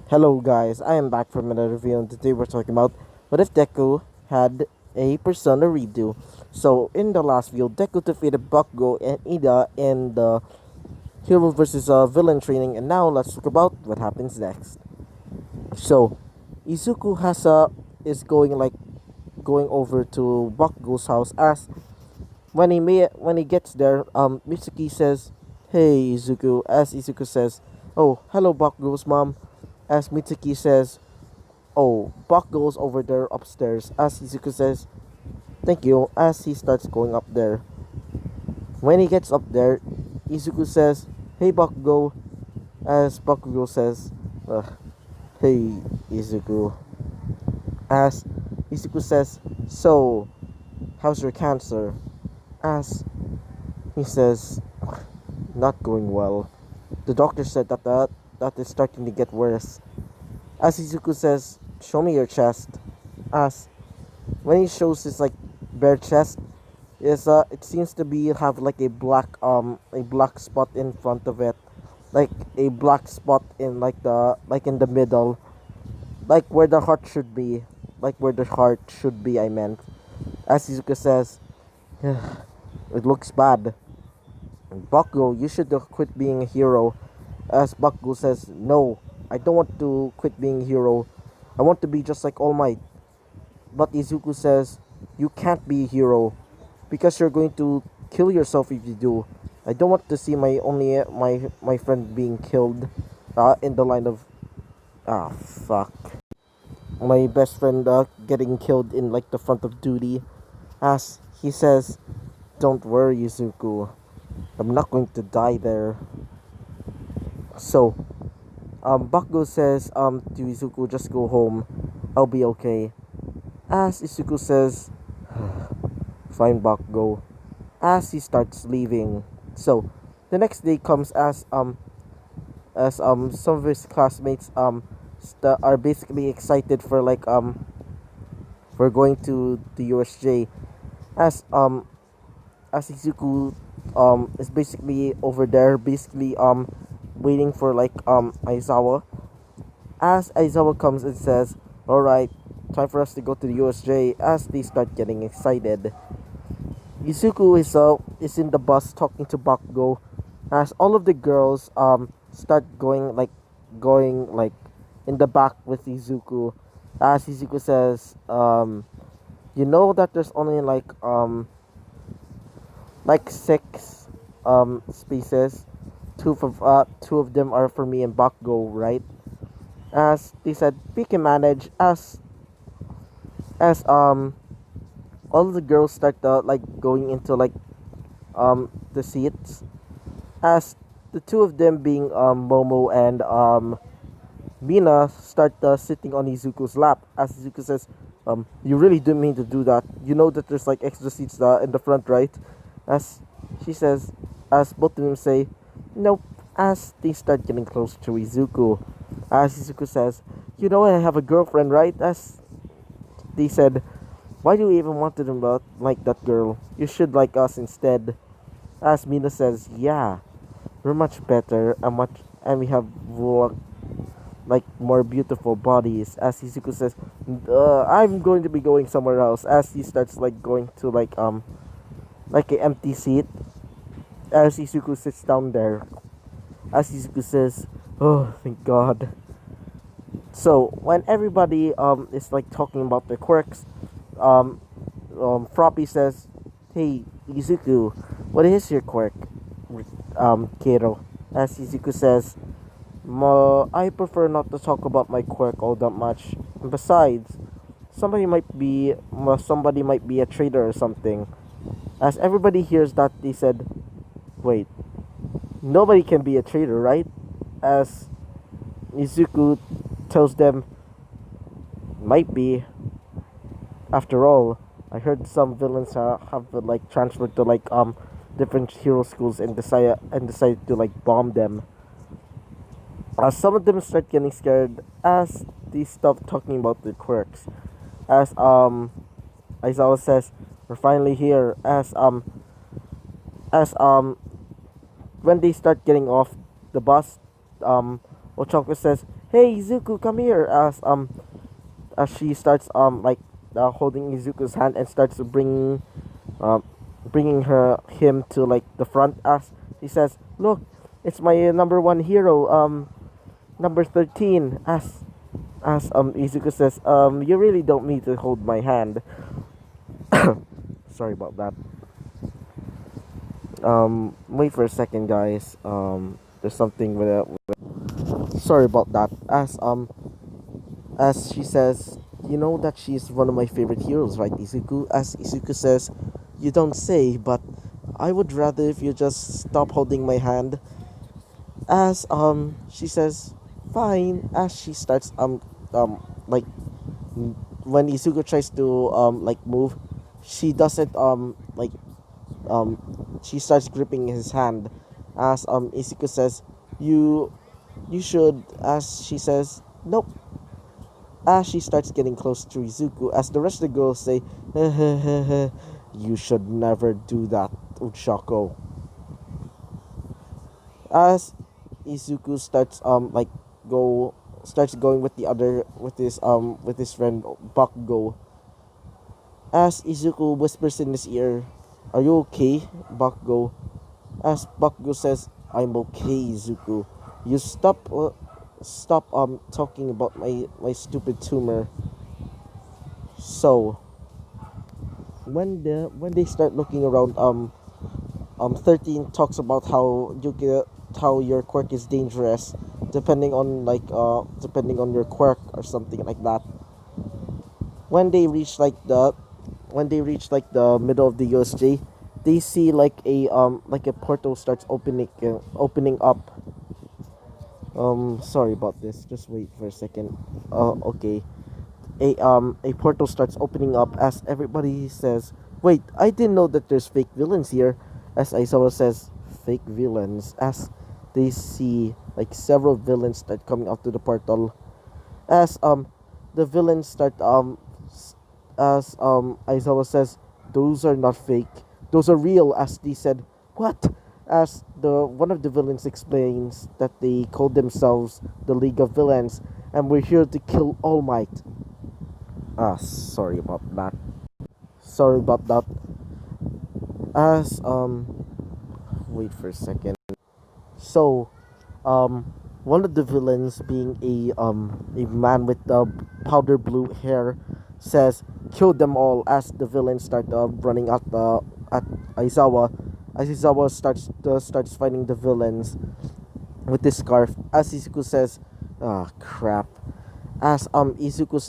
Hello guys, I am back from another review and today we're talking about what if Deku had a Persona redo. So in the last video, Deku defeated Bakugo and Ida in the hero versus villain training, and now let's talk about what happens next. So Izuku is going over to Bakugo's house. As when he gets there, Mitsuki says, "Hey Izuku," as Izuku says, "Oh, hello Bakugo's mom." As Mitsuki says, "Oh, Buck goes over there upstairs," as Izuku says, "Thank you," as he starts going up there. When he gets up there, Izuku says, "Hey, Bakugo," as Bakugo says, "Hey, Izuku," as Izuku says, "So, how's your cancer?" As he says, "Not going well. The doctor said that is starting to get worse." As Izuku says, "Show me your chest." As when he shows his bare chest, is it seems to be have like a black spot in front of it, like a black spot in in the middle, like where the heart should be, I meant. As Izuka says, "It looks bad. Bakugo, you should quit being a hero." As Bakugo says, "No, I don't want to quit being a hero. I want to be just like All Might." But Izuku says, "You can't be a hero because you're going to kill yourself if you do. I don't want to see my friend being killed in the line of fuck. My best friend getting killed in like the front of duty." As he says, "Don't worry, Izuku. I'm not going to die there." So, Bakugo says to Izuku, "Just go home. I'll be okay." As Izuku says, "Fine, Bakugo," as he starts leaving. So, the next day comes as some of his classmates are basically excited for for going to the USJ. As as Izuku is basically over there, basically waiting for Aizawa. As Aizawa comes and says, "All right, time for us to go to the USJ." As they start getting excited, Izuku is in the bus talking to Bakugo. As all of the girls start going in the back with Izuku. As Izuku says, "You know that there's only six spaces. Two of them are for me and Bakugo, right?" As they said, "We can manage." As all of the girls start going into the seats. As the two of them being Momo and Mina start sitting on Izuku's lap. As Izuku says, "You really didn't mean to do that. You know that there's like extra seats in the front, right?" As she says, as both of them say, "Nope." As they start getting close to Izuku. As Izuku says, "You know I have a girlfriend, right?" As they said, "Why do you even want to like that girl? You should like us instead." As Mina says, "Yeah, we're much better and we have more beautiful bodies." As Izuku says, "I'm going to be going somewhere else." As he starts going to like an empty seat. As Izuku sits down there. As Izuku says, "Oh, thank God." So when everybody is talking about their quirks, um, Froppy says, "Hey Izuku, what is your quirk?" Kiro. As Izuku says, I prefer not to talk about my quirk all that much. And besides, somebody might be a traitor or something." As everybody hears that, they said, "Wait, nobody can be a traitor, right?" As Izuku tells them, "Might be. After all, I heard some villains have transferred to different hero schools and decided to bomb them." Some of them start getting scared as they stop talking about their quirks. As Aizawa says, "We're finally here." As when they start getting off the bus, Ochako says, "Hey Izuku, come here!" As she starts holding Izuku's hand and starts um bringing him to like the front. As she says, "Look, it's my number one hero, number 13." As Izuku says, "You really don't need to hold my hand." Sorry about that. Wait for a second, guys. There's something sorry about that. As she says, "You know that she's one of my favorite heroes, right, Izuku?" As Izuku says, "You don't say, but I would rather if you just stop holding my hand." As she says, "Fine." As she starts like when Izuku tries to move, she doesn't um she starts gripping his hand. As Izuku says, "You you should." As she says, "Nope." As she starts getting close to Izuku, as the rest of the girls say, "You should never do that, Uchako." As Izuku go starts going with the other with his friend Bakugo. As Izuku whispers in his ear, "Are you okay, Bakugo?" As Bakugo says, "I'm okay, Izuku. You stop talking about my stupid tumor." So when they start looking around, 13 talks about how your quirk is dangerous, depending on your quirk or something like that. When they reach the middle of the USJ, they see like a portal starts opening up. Sorry about this. Just wait for a second. Okay. A portal starts opening up as everybody says, "Wait, I didn't know that there's fake villains here." As Aizawa says, "Fake villains," as they see like several villains start coming out to the portal. As the villains start as Aizawa says, "Those are not fake. Those are real." As they said, "What?" As the one of the villains explains that they call themselves the League of Villains and we're here to kill All Might. Sorry about that. Sorry about that. As wait for a second. So, one of the villains, being a man with the powder blue hair, says, "Kill them all." As the villains start running at Aizawa, as Aizawa starts fighting the villains with this scarf. As Izuku says, "Ah, crap." As Izuku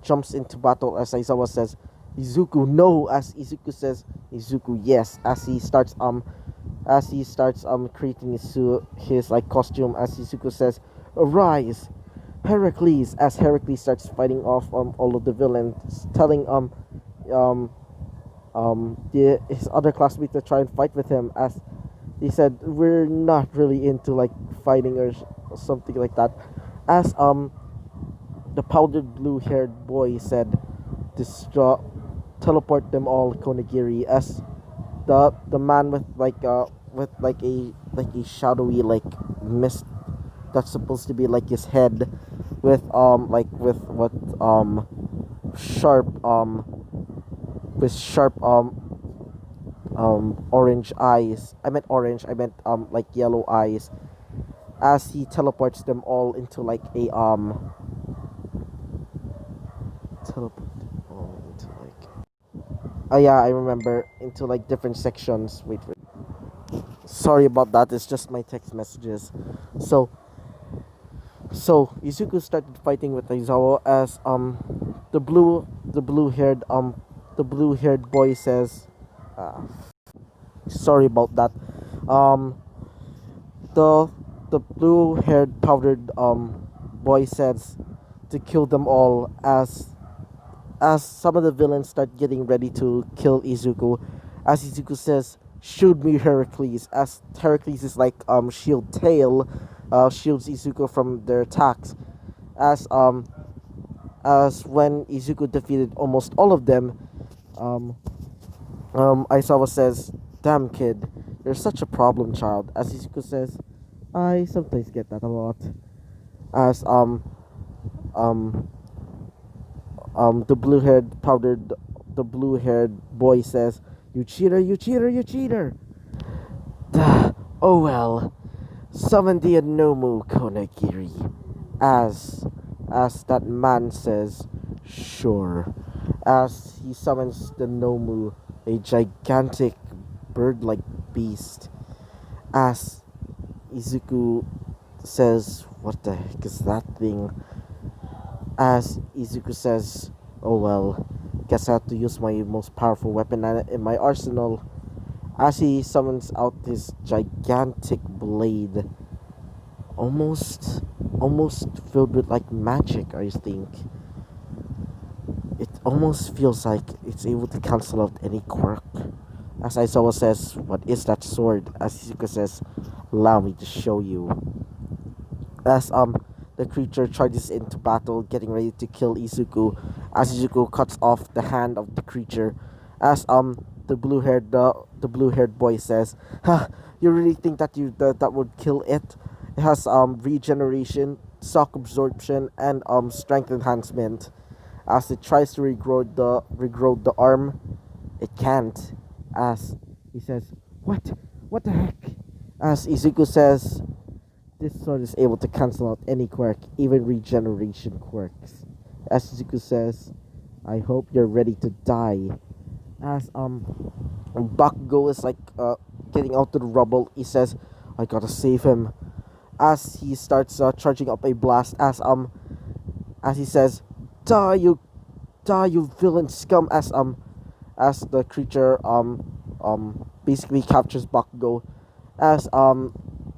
jumps into battle, as Aizawa says, "Izuku, no." As Izuku says, "Izuku, yes." As he starts creating his like costume, as Izuku says, "Arise, Heracles." As Heracles starts fighting off all of the villains, telling um his other classmates to try and fight with him. As he said, "We're not really into like fighting or something like that." As the powdered blue haired boy said, "Destroy, teleport them all, Konigiri." As the man with like a shadowy like mist that's supposed to be like his head, with what sharp sharp orange eyes. I meant orange. I meant like yellow eyes. As he teleports them all into like a teleport them all into like, oh yeah, I remember, into like different sections. Wait for Sorry about that. It's just my text messages. So Izuku started fighting with Aizawa as the blue haired boy says, uh, sorry about that. Um the the blue haired powdered boy says to kill them all. As some of the villains start getting ready to kill Izuku, as Izuku says, "Shoot me, Heracles." As Heracles is like shield tail, shields Izuku from their attacks. As when Izuku defeated almost all of them, um Aizawa says, "Damn kid, you're such a problem child." As Izuku says, "I sometimes get that a lot." as um the blue haired boy says, "You cheater, you cheater, you cheater." Oh well, summon the Anomu Konagiri. As as that man says, sure. As he summons the Nomu, a gigantic bird-like beast. As Izuku says, "What the heck is that thing?" As Izuku says, "Oh well, guess I have to use my most powerful weapon in my arsenal." As he summons out this gigantic blade, almost, almost filled with like magic, I think. It almost feels like it's able to cancel out any quirk. As Aizawa says, "What is that sword?" As Izuku says, "Allow me to show you." As the creature charges into battle, getting ready to kill Izuku, as Izuku cuts off the hand of the creature, as the blue haired boy says, "Ha, you really think that that would kill it? It has regeneration, shock absorption, and strength enhancement." As it tries to regrow the arm, it can't. As he says, "What? What the heck?" As Izuku says, "This sword is able to cancel out any quirk, even regeneration quirks." As Izuku says, "I hope you're ready to die." As Bakugo is like getting out of the rubble, he says, "I gotta save him." As he starts charging up a blast, as he says, "Die, you villain scum!" As the creature basically captures Bakugo, as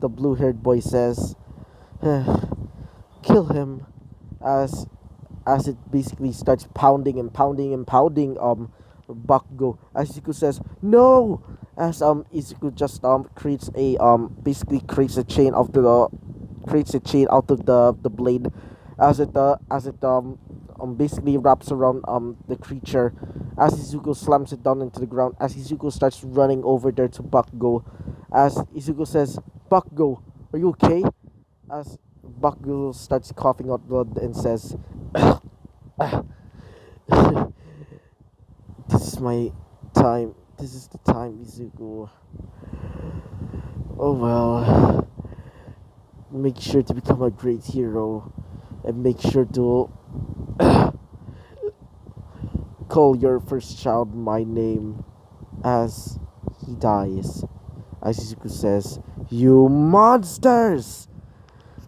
the blue haired boy says, "Kill him," as it basically starts pounding and pounding and pounding Bakugo. As Izuku says, "No!" As Izuku just creates a basically creates a chain out of the blade, as it basically wraps around the creature, as Izuku slams it down into the ground, as Izuku starts running over there to Bakugo, as Izuku says, "Bakugo, are you okay?" As Bakugo starts coughing out blood and says, "This is my time. This is the time, Izuku. Oh well. Make sure to become a great hero, and make sure to call your first child my name." As he dies, as Izuku says, "You monsters!"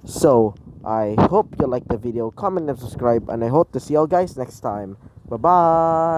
So, I hope you liked the video, comment and subscribe, and I hope to see you all guys next time. Bye bye!